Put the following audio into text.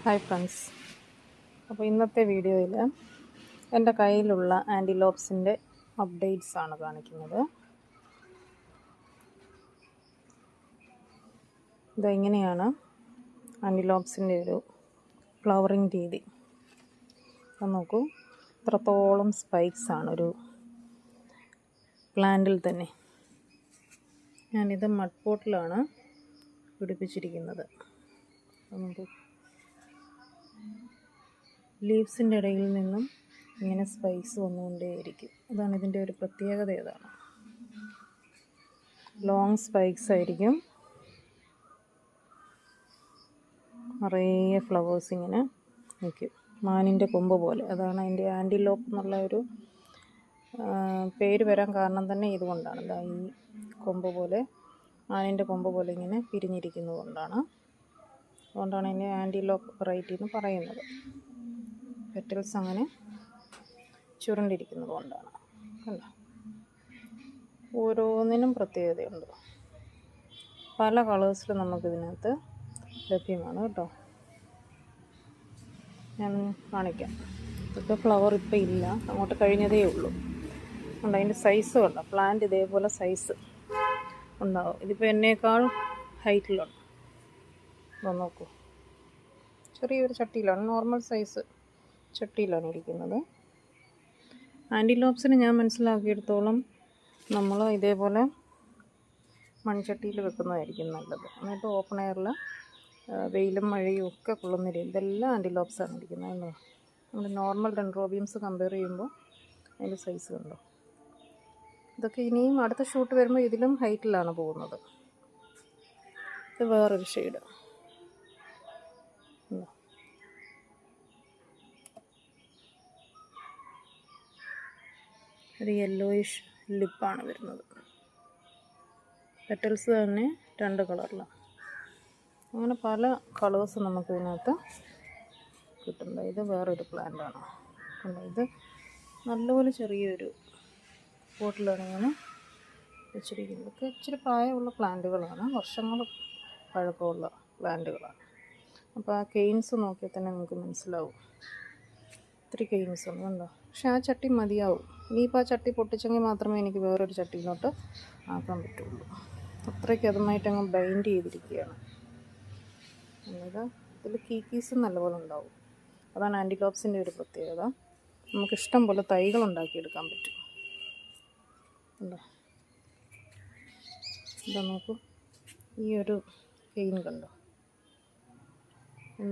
Hi friends. അപ്പോൾ ഇന്നത്തെ വീഡിയോയിൽ എൻ്റെ കയ്യിലുള്ള ആൻറ്റിലോപ്സിൻ്റെ അപ്ഡേറ്റ്സ് ആണ് കാണിക്കുന്നത്. ഇതെങ്ങനെയാണ് ആൻറ്റിലോപ്സിൻ്റെ ഒരു ഫ്ലവറിങ് രീതി. അത് നോക്കൂ, ഇത്രത്തോളം സ്പൈക്സ് ആണ് ഒരു പ്ലാന്റിൽ തന്നെ. ഞാനിത് മഡ് പോട്ടിലാണ് പിടിപ്പിച്ചിരിക്കുന്നത്. നമുക്ക് ലീവ്സിൻ്റെ ഇടയിൽ നിന്നും ഇങ്ങനെ സ്പൈക്സ് വന്നുകൊണ്ടേയിരിക്കും. അതാണ് ഇതിൻ്റെ ഒരു പ്രത്യേകത. ഏതാണ് ലോങ് സ്പൈക്സ് ആയിരിക്കും, നിറയെ ഫ്ലവേഴ്സ് ഇങ്ങനെ നിൽക്കും, മാനിൻ്റെ കൊമ്പ് പോലെ. അതാണ് അതിൻ്റെ ആൻറ്റിലോപ്പ് എന്നുള്ള ഒരു പേര് വരാൻ കാരണം തന്നെ ഇതുകൊണ്ടാണ്. ഈ കൊമ്പ് പോലെ, മാനിൻ്റെ കൊമ്പ് പോലെ ഇങ്ങനെ പിരിഞ്ഞിരിക്കുന്നത് കൊണ്ടാണ്. അതുകൊണ്ടാണ് ഇതിനെ ആൻറ്റിലോപ്പ് വെറൈറ്റി എന്ന് പറയുന്നത്. പെറ്റൽസ് അങ്ങനെ ചുരുണ്ടിരിക്കുന്നത് കൊണ്ടാണ്. കണ്ടോ, ഓരോന്നിനും പ്രത്യേകതയുണ്ട്. പല കളേഴ്സിൽ നമുക്കിതിനകത്ത് ലഭ്യമാണ് കേട്ടോ. ഞാൻ കാണിക്കാം. ഇതൊക്കെ ഫ്ലവർ ഇപ്പം ഇല്ല, അങ്ങോട്ട് കഴിഞ്ഞതേ ഉള്ളൂ. ഉണ്ട്, അതിൻ്റെ സൈസ് കണ്ടോ. പ്ലാന്റ് ഇതേപോലെ സൈസ് ഉണ്ടാവും. ഇതിപ്പോൾ എന്നേക്കാൾ ഹൈറ്റിലുണ്ട്. നോക്കൂ, ചെറിയൊരു ചട്ടിയിലാണ്, നോർമൽ സൈസ് ചട്ടിയിലാണ് ഇരിക്കുന്നത്. ആൻറ്റിലോപ്സിന് ഞാൻ മനസ്സിലാക്കിയെടുത്തോളം നമ്മൾ ഇതേപോലെ മൺചട്ടിയിൽ വെക്കുന്നതായിരിക്കും നല്ലത്. എന്നിട്ട് ഓപ്പൺ എയറിൽ വെയിലും മഴയും ഒക്കെ കൊള്ളുന്ന രീതി. ഇതെല്ലാം ആൻറ്റിലോപ്സാണ് ഇരിക്കുന്നത്. നമ്മൾ നോർമൽ ഡെൻഡ്രോബിയംസ് കമ്പയർ ചെയ്യുമ്പോൾ അതിൻ്റെ സൈസ് കണ്ടോ. ഇതൊക്കെ ഇനിയും അടുത്ത ഷൂട്ട് വരുമ്പോൾ ഇതിലും ഹൈറ്റിലാണ് പോകുന്നത്. ഇത് വേറൊരു ഷെയ്ഡ്. ഒരു യെല്ലോയിഷ് ലിപ്പാണ് വരുന്നത്. പെറ്റൽസ് തന്നെ 2 കളറിലാണ്. അങ്ങനെ പല കളേഴ്സ് നമുക്കിതിനകത്ത് കിട്ടുന്നുണ്ട്. ഇത് വേറൊരു പ്ലാന്റാണ്. ഇത് നല്ലപോലെ ചെറിയൊരു പോട്ടിലാണ് ഇങ്ങനെ വെച്ചിരിക്കുന്നത്. ഇതൊക്കെ ഇച്ചിരി പ്രായമുള്ള പ്ലാന്റുകളാണ്, വർഷങ്ങൾ പഴക്കമുള്ള പ്ലാന്റുകളാണ്. അപ്പോൾ ആ കെയിൻസ് നോക്കിയാൽ തന്നെ നമുക്ക് മനസ്സിലാവും. ഒത്തിരി കെയിൻസ് ഉണ്ട് കണ്ടോ. പക്ഷെ ആ ചട്ടി മതിയാവും. ഇനിയിപ്പോൾ ആ ചട്ടി പൊട്ടിച്ചെങ്കിൽ മാത്രമേ എനിക്ക് വേറൊരു ചട്ടിയിലോട്ട് ആക്കാൻ പറ്റുള്ളൂ. അത്രയ്ക്ക് അതുമായിട്ട് അങ്ങ് ബൈൻഡ് ചെയ്തിരിക്കുകയാണ്. ഇതിൽ കീക്കീസും നല്ലപോലെ ഉണ്ടാവും. അതാണ് ആൻറ്റിലോപ്സിൻ്റെ ഒരു പ്രത്യേകത. നമുക്കിഷ്ടം പോലെ തൈകൾ ഉണ്ടാക്കിയെടുക്കാൻ പറ്റും. ഉണ്ടോ, ഇതാ നോക്കൂ, ഈ ഒരു കെയിൻ കണ്ടോ.